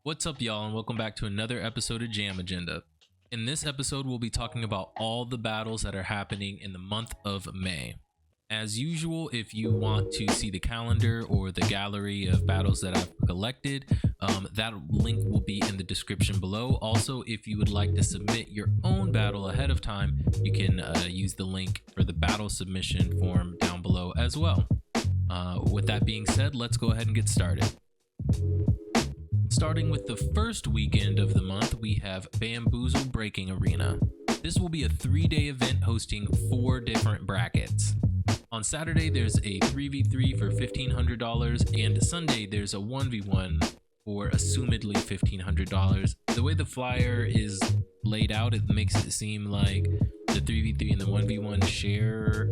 What's up, y'all, and welcome back to another episode of Jam Agenda. In this episode, we'll be talking about all the battles that are happening in the month of May. As usual, if you want to see the calendar or the gallery of battles that I've collected, that link will be in the description below. Also, if you would like to submit your own battle ahead of time, you can use the link for the battle submission form down below as well. With that being said, let's go ahead and get started. Starting with the first weekend of the month, we have Bamboozle Breaking Arena. This will be a 3-day event hosting 4 different brackets. On Saturday, there's a 3v3 for $1,500, and Sunday, there's a 1v1 for assumedly $1,500. The way the flyer is laid out, it makes it seem like the 3v3 and the 1v1 share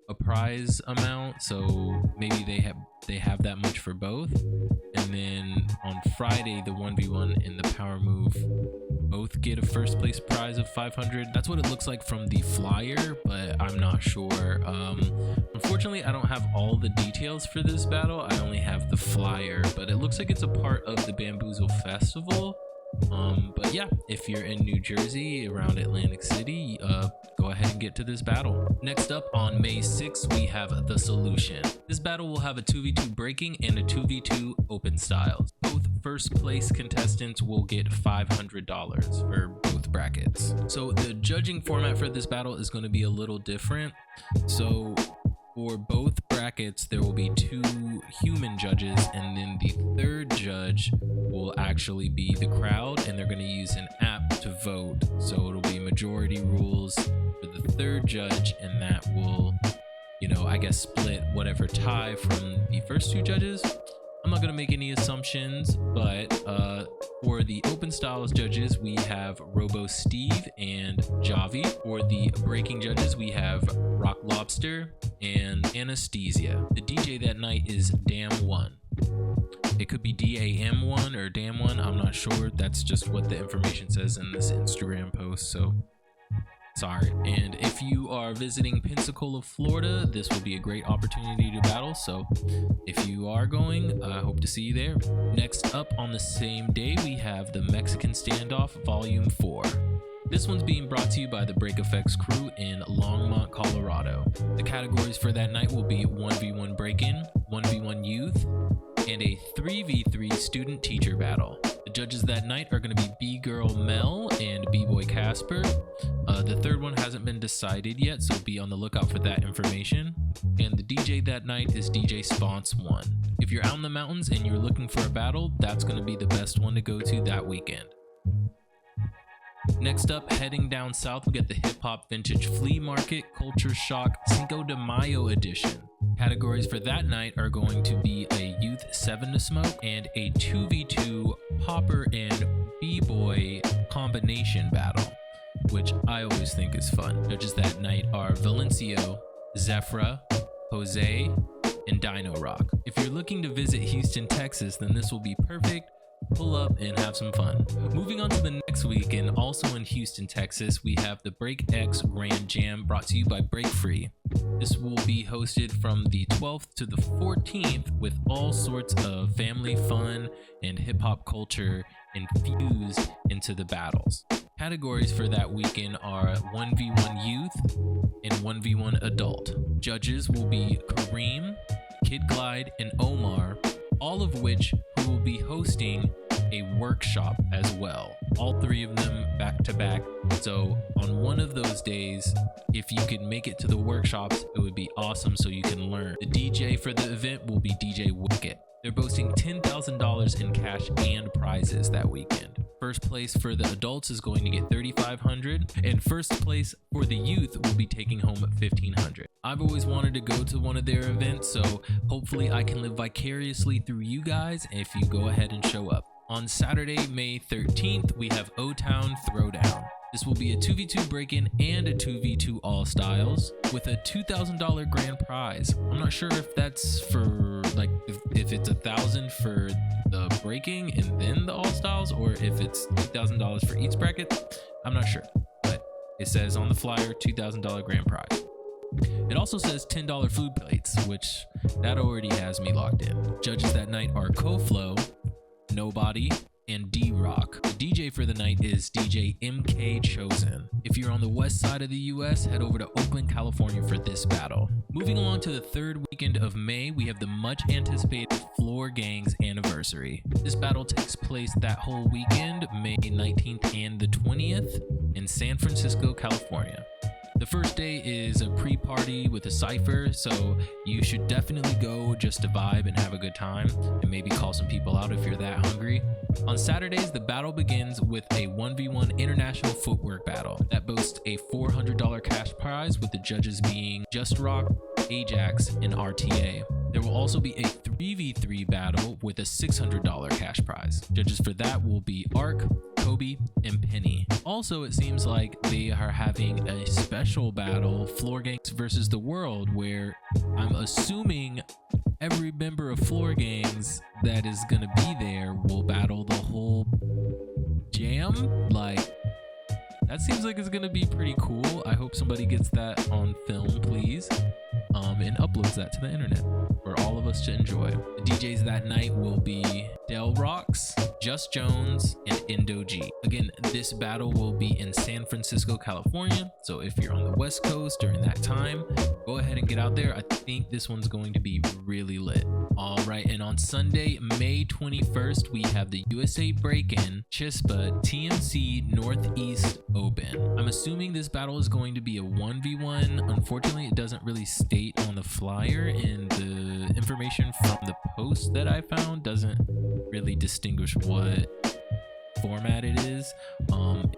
a prize amount, so maybe they have that much for both. And then on Friday, the 1v1 and the power move both get a first place prize of $500. That's what it looks like from the flyer, but I'm not sure. Unfortunately, I don't have all the details for this battle. I only have the flyer, but it looks like it's a part of the Bamboozle Festival. But yeah, if you're in New Jersey around Atlantic City, go ahead and get to this battle. Next up, on May 6th, we have The Solution. This battle will have a 2v2 breaking and a 2v2 open styles. Both first place contestants will get $500 for both brackets. So the judging format for this battle is going to be a little different. So for both brackets, there will be 2 human judges, and then the third judge will actually be the crowd, and they're going to use an app to vote. So it'll be majority rules for the third judge, and that will, I guess, split whatever tie from the first 2 judges. I'm not going to make any assumptions, but for the open styles judges, we have Robo Steve and Javi. For the breaking judges, we have Rock Lobster and Anesthesia. The DJ that night is Dam1. It could be DAM1 or Dam1, I'm not sure. That's just what the information says in this Instagram post, so sorry. And if you are visiting Pensacola, Florida, this will be a great opportunity to battle. So if you are going, I hope to see you there. Next up on the same day, we have the Mexican Standoff Volume 4. This one's being brought to you by the Break Effects crew in Longmont, Colorado. The categories for that night will be 1v1 break-in, 1v1 youth, and a 3v3 student teacher battle. The judges that night are going to be B-Girl Mel and B-Boy Casper. The third one hasn't been decided yet, so be on the lookout for that information. And the DJ that night is DJ Sponce1. If you're out in the mountains and you're looking for a battle, that's going to be the best one to go to that weekend. Next up, heading down south, we get the Hip Hop Vintage Flea Market Culture Shock Cinco de Mayo edition. Categories for that night are going to be a Youth 7 to Smoke and a 2v2 Popper and B-Boy combination battle, which I always think is fun. Judges that night are Valencio, Zephra, Jose, and Dino Rock. If you're looking to visit Houston, Texas, then this will be perfect. Pull up and have some fun. Moving on to the next weekend, also in Houston, Texas, we have the Break X Grand Jam brought to you by Break Free. This will be hosted from the 12th to the 14th with all sorts of family fun and hip-hop culture infused into the battles. Categories for that weekend are 1v1 youth and 1v1 adult. Judges will be Kareem, Kid Glide, and Omar, all of which who will be hosting a workshop as well. All 3 of them back to back. So on one of those days, if you could make it to the workshops, it would be awesome so you can learn. The DJ for the event will be DJ Wicket. They're boasting $10,000 in cash and prizes that weekend. First place for the adults is going to get $3,500, and first place for the youth will be taking home $1,500. I've always wanted to go to one of their events, so hopefully I can live vicariously through you guys if you go ahead and show up. On Saturday, May 13th, we have O-Town Throwdown. This will be a 2v2 break-in and a 2v2 all styles with a $2,000 grand prize. I'm not sure if that's for if it's $1,000 for the breaking and then the all styles, or if it's $2,000 for each bracket. I'm not sure, but it says on the flyer $2,000 grand prize. It also says $10 food plates, which that already has me locked in. Judges that night are Koflo, Nobody, and D-Rock. The DJ for the night is DJ MK Chosen. If you're on the west side of the US, head over to Oakland, California for this battle. Moving along to the third weekend of May, we have the much anticipated Floor Gangs anniversary. This battle takes place that whole weekend, May 19th and the 20th, in San Francisco, California. The first day is a pre-party with a cypher, so you should definitely go just to vibe and have a good time, and maybe call some people out if you're that hungry. On Saturdays, the battle begins with a 1v1 international footwork battle that boasts a $400 cash prize, with the judges being Just Rock, Ajax, and RTA. There will also be a 3v3 battle with a $600 cash prize. Judges for that will be Ark, Kobe, and Penny. Also, it seems like they are having a special battle, Floor Gangs versus the World, where I'm assuming every member of Floor Gangs that is gonna be there will battle the whole jam. Like, that seems like it's gonna be pretty cool. I hope somebody gets that on film, please, and uploads that to the internet for all of us to enjoy. The DJs that night will be Del Rocks, Just Jones, and Indo G. Again, this battle will be in San Francisco, California, so if you're on the West Coast during that time, go ahead and get out there. I think this one's going to be really lit. All right, and on Sunday, May 21st, we have the USA Break-In Chispa TMC Northeast Open. I'm assuming this battle is going to be a 1v1. Unfortunately, it doesn't really state on the flyer, and the information from the post that I found doesn't really distinguish what format it is.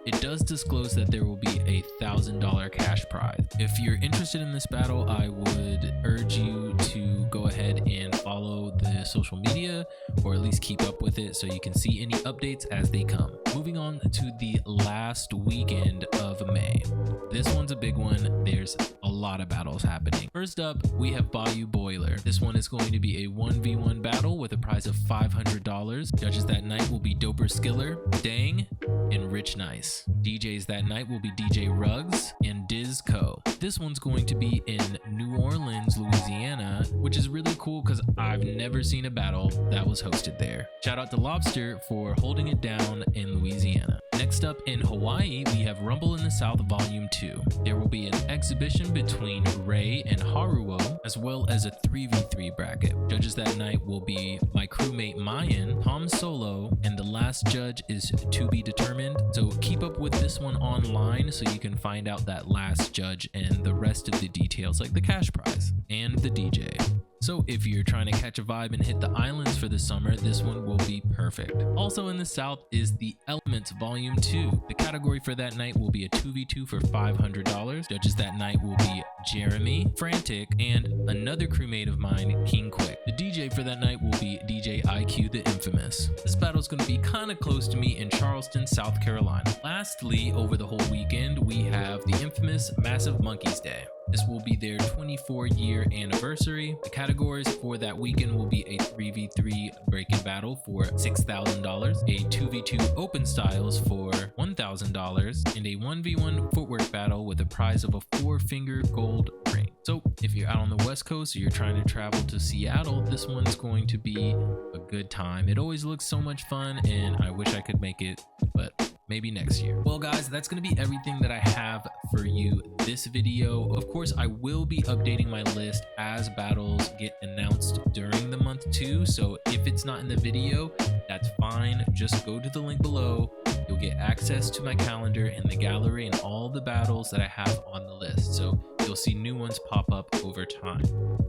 It does disclose that there will be a $1,000 cash prize. If you're interested in this battle, I would urge you to go ahead and follow the social media, or at least keep up with it so you can see any updates as they come. Moving on to the last weekend of May. This one's a big one. There's a lot of battles happening. First up, we have Bayou Boiler. This one is going to be a 1v1 battle with a prize of $500. Judges that night will be Doper Skiller, Dang, and Rich Nice. DJs that night will be DJ Ruggs and Diz Co. This one's going to be in New Orleans, Louisiana, which is really cool because I've never seen a battle that was hosted there. Shout out to Lobster for holding it down in Louisiana. Next up, in Hawaii, we have Rumble in the South Volume 2. There will be an exhibition between Ray and Haruo, as well as a 3v3 bracket. Judges that night will be my crewmate Mayan, Tom Solo, and the last judge is to be determined. So keep up with this one online so you can find out that last judge and the rest of the details, like the cash prize and the DJ. So if you're trying to catch a vibe and hit the islands for the summer, this one will be perfect. Also in the South is the Elements Volume 2. The category for that night will be a 2v2 for $500. Judges that night will be Jeremy, Frantic, and another crewmate of mine, King Quick. The DJ for that night will be DJ IQ the Infamous. This battle is going to be kind of close to me in Charleston, South Carolina. Lastly, over the whole weekend, we have the infamous Massive Monkeys Day. This will be their 24-year anniversary. The categories for that weekend will be a 3v3 break-in battle for $6,000, a 2v2 open styles for $1,000, and a 1v1 footwork battle with a prize of a 4-finger gold ring. So if you're out on the West Coast or you're trying to travel to Seattle, this one's going to be a good time. It always looks so much fun, and I wish I could make it, but maybe next year. Well guys, that's going to be everything that I have for you this video. Of course, I will be updating my list as battles get announced during the month too, so if it's not in the video, that's fine. Just go to the link below. You'll get access to my calendar and the gallery and all the battles that I have on the list, so you'll see new ones pop up over time.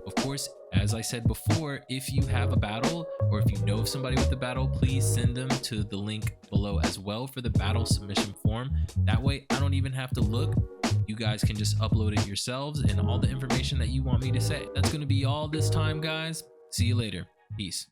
Of course, as I said before, if you have a battle or if you know of somebody with a battle, please send them to the link below as well for the battle submission form. That way I don't even have to look. You guys can just upload it yourselves and all the information that you want me to say. That's going to be all this time, guys. See you later. Peace.